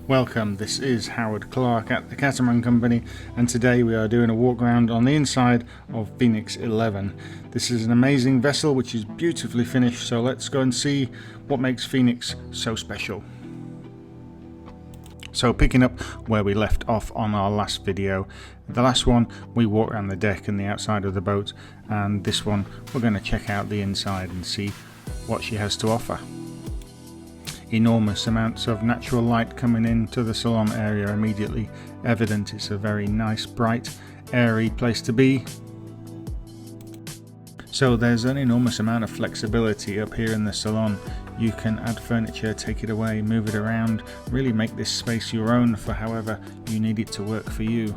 Welcome, this is Howard Clarke at the Catamaran Company, and today we are doing a walk around on the inside of Phoenix 11. This is an amazing vessel which is beautifully finished, so let's go and see what makes Phoenix so special. So picking up where we left off on our last video, the last one we walked around the deck and the outside of the boat, and this one we're going to check out the inside and see what she has to offer. Enormous amounts of natural light coming into the salon area immediately evident. It's a very nice, bright, airy place to be. So there's an enormous amount of flexibility up here in the salon. You can add furniture, take it away, move it around, really make this space your own for however you need it to work for you.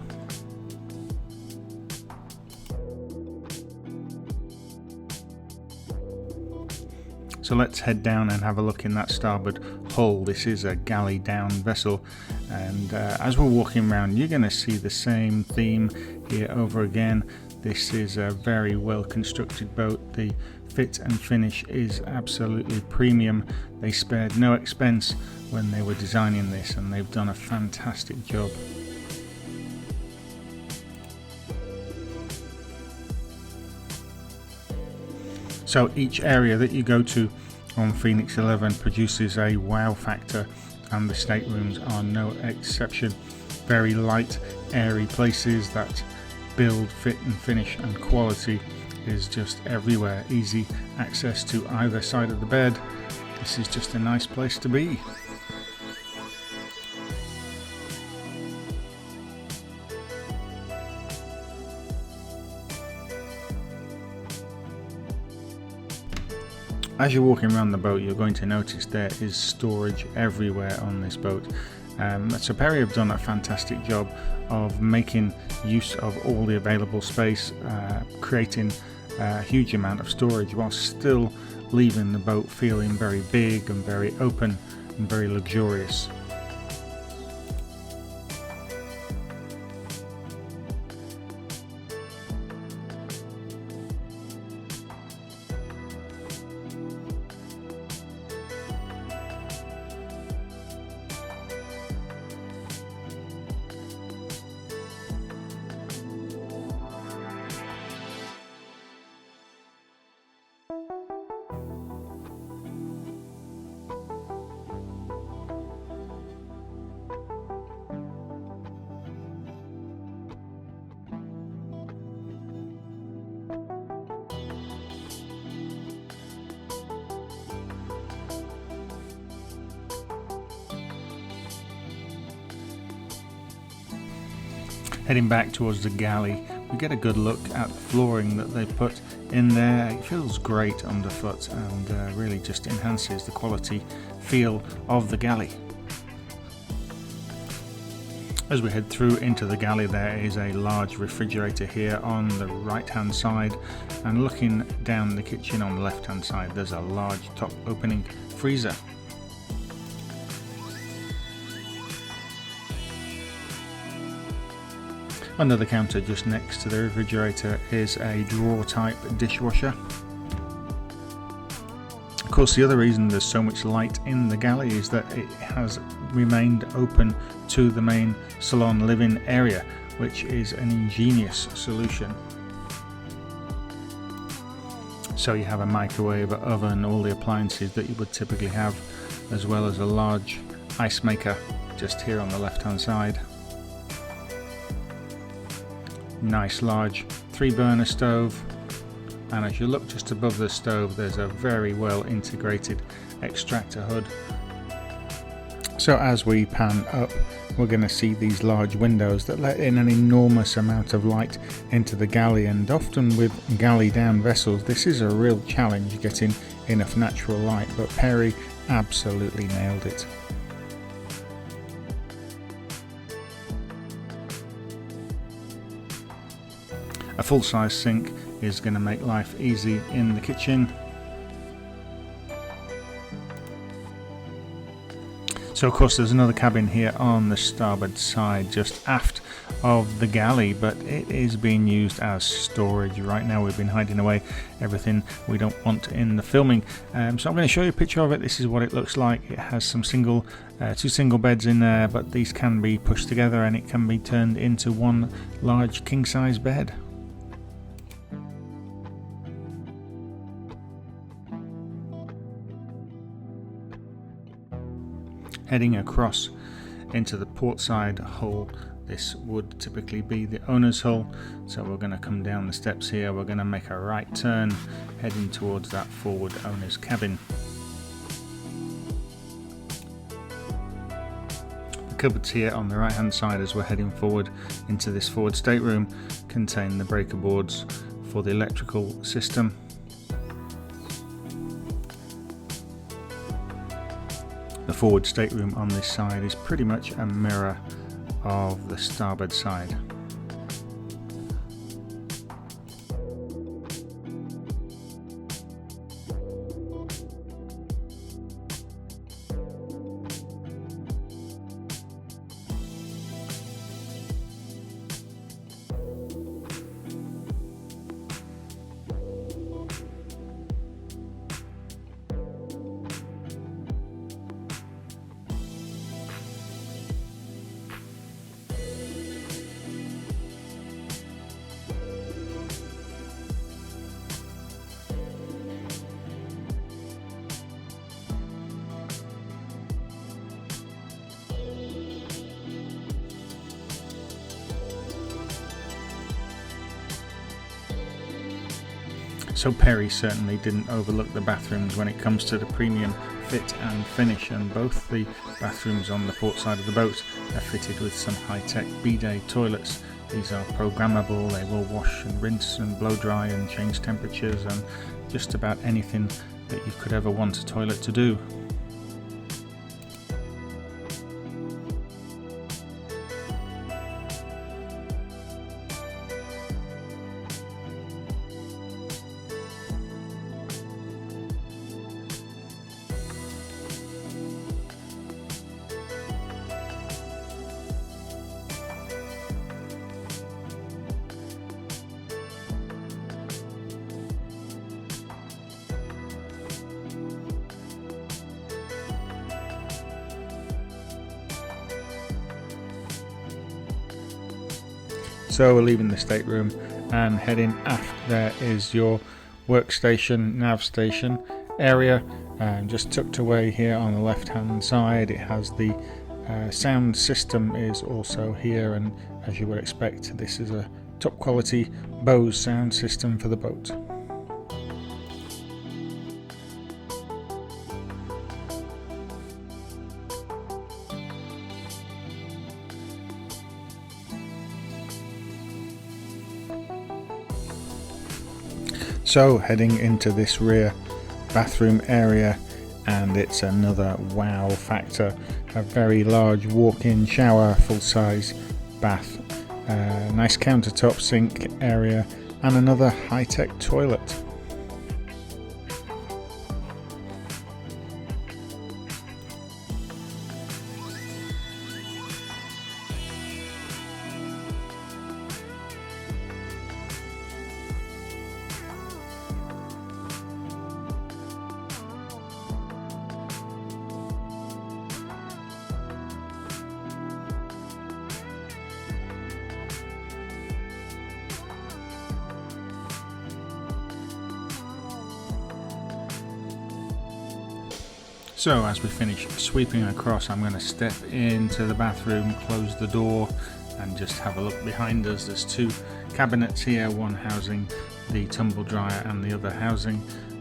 So let's head down and have a look in that starboard hull. This is a galley down vessel, and as we're walking around you're going to see the same theme here over again. This is a very well constructed boat. The fit and finish is absolutely premium. They spared no expense when they were designing this, and they've done a fantastic job. So each area that you go to on Phoenix 11 produces a wow factor, and the staterooms are no exception. Very light, airy places that build, fit and finish, and quality is just everywhere. Easy access to either side of the bed. This is just a nice place to be. As you're walking around the boat, you're going to notice there is storage everywhere on this boat. So Perry have done a fantastic job of making use of all the available space, creating a huge amount of storage while still leaving the boat feeling very big and very open and very luxurious. Heading back towards the galley, we get a good look at the flooring that they put in there. It feels great underfoot and really just enhances the quality feel of the galley. As we head through into the galley, there is a large refrigerator here on the right hand side, and looking down the kitchen on the left hand side there's a large top opening freezer. Under the counter just next to the refrigerator is a drawer type dishwasher. Of course, the other reason there's so much light in the galley is that it has remained open to the main salon living area, which is an ingenious solution. So you have a microwave, oven, all the appliances that you would typically have, as well as a large ice maker just here on the left hand side. Nice large 3-burner stove, and as you look just above the stove there's a very well integrated extractor hood. So as we pan up we're going to see these large windows that let in an enormous amount of light into the galley, and often with galley down vessels this is a real challenge getting enough natural light, but Perry absolutely nailed it. A full-size sink is going to make life easy in the kitchen. So of course there's another cabin here on the starboard side just aft of the galley, but it is being used as storage. Right now we've been hiding away everything we don't want in the filming. So I'm going to show you a picture of it. This is what it looks like. It has some two single beds in there, but these can be pushed together and it can be turned into one large king size bed. Heading across into the port side hull, this would typically be the owner's hull, so we're going to come down the steps here, we're going to make a right turn heading towards that forward owner's cabin. The cupboards here on the right hand side as we're heading forward into this forward stateroom contain the breaker boards for the electrical system. The forward stateroom on this side is pretty much a mirror of the starboard side. So Perry certainly didn't overlook the bathrooms when it comes to the premium fit and finish, and both the bathrooms on the port side of the boat are fitted with some high-tech bidet toilets. These are programmable, they will wash and rinse and blow dry and change temperatures and just about anything that you could ever want a toilet to do. So we're leaving the stateroom and heading aft. There is your workstation, nav station area, just tucked away here on the left hand side. It has the sound system is also here, and as you would expect, this is a top quality Bose sound system for the boat. So heading into this rear bathroom area, and it's another wow factor. A very large walk-in shower, full-size bath, nice countertop sink area, and another high-tech toilet. So as we finish sweeping across, I'm going to step into the bathroom, close the door, and just have a look behind us. There's two cabinets here, one housing the tumble dryer and the other housing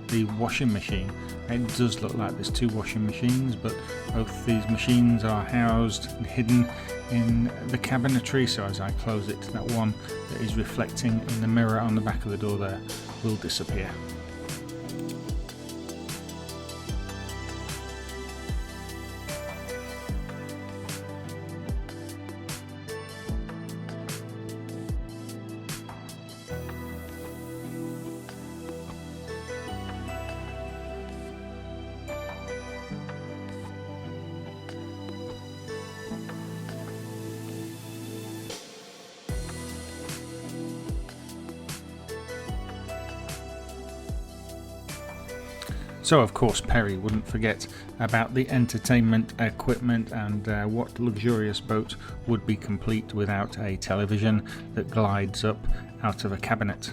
the washing machine. It does look like there's two washing machines, but both these machines are housed and hidden in the cabinetry, so as I close it, that one that is reflecting in the mirror on the back of the door there will disappear. So of course Perry wouldn't forget about the entertainment equipment, and what luxurious boat would be complete without a television that glides up out of a cabinet.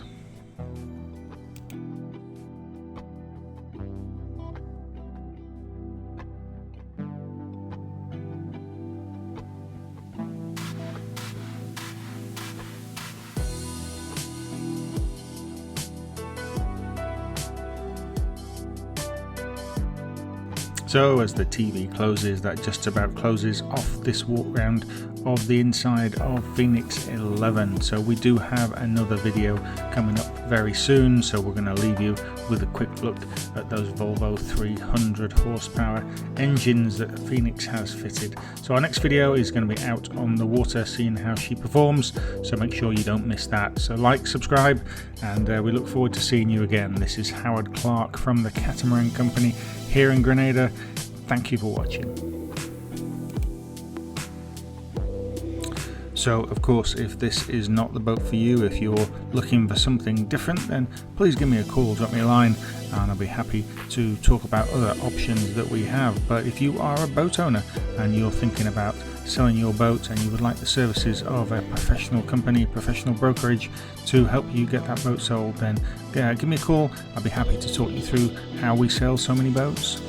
So as the TV closes, that just about closes off this walk round of the inside of Phoenix 11. So we do have another video coming up very soon, so we're going to leave you with a quick look at those Volvo 300 horsepower engines that Phoenix has fitted. So our next video is going to be out on the water, seeing how she performs, so make sure you don't miss that. So like, subscribe, and we look forward to seeing you again. This is Howard Clarke from the Catamaran Company here in Grenada. Thank you for watching. So of course, if this is not the boat for you, if you're looking for something different, then please give me a call, drop me a line, and I'll be happy to talk about other options that we have. But if you are a boat owner and you're thinking about selling your boat and you would like the services of a professional company, professional brokerage to help you get that boat sold, then give me a call. I'll be happy to talk you through how we sell so many boats.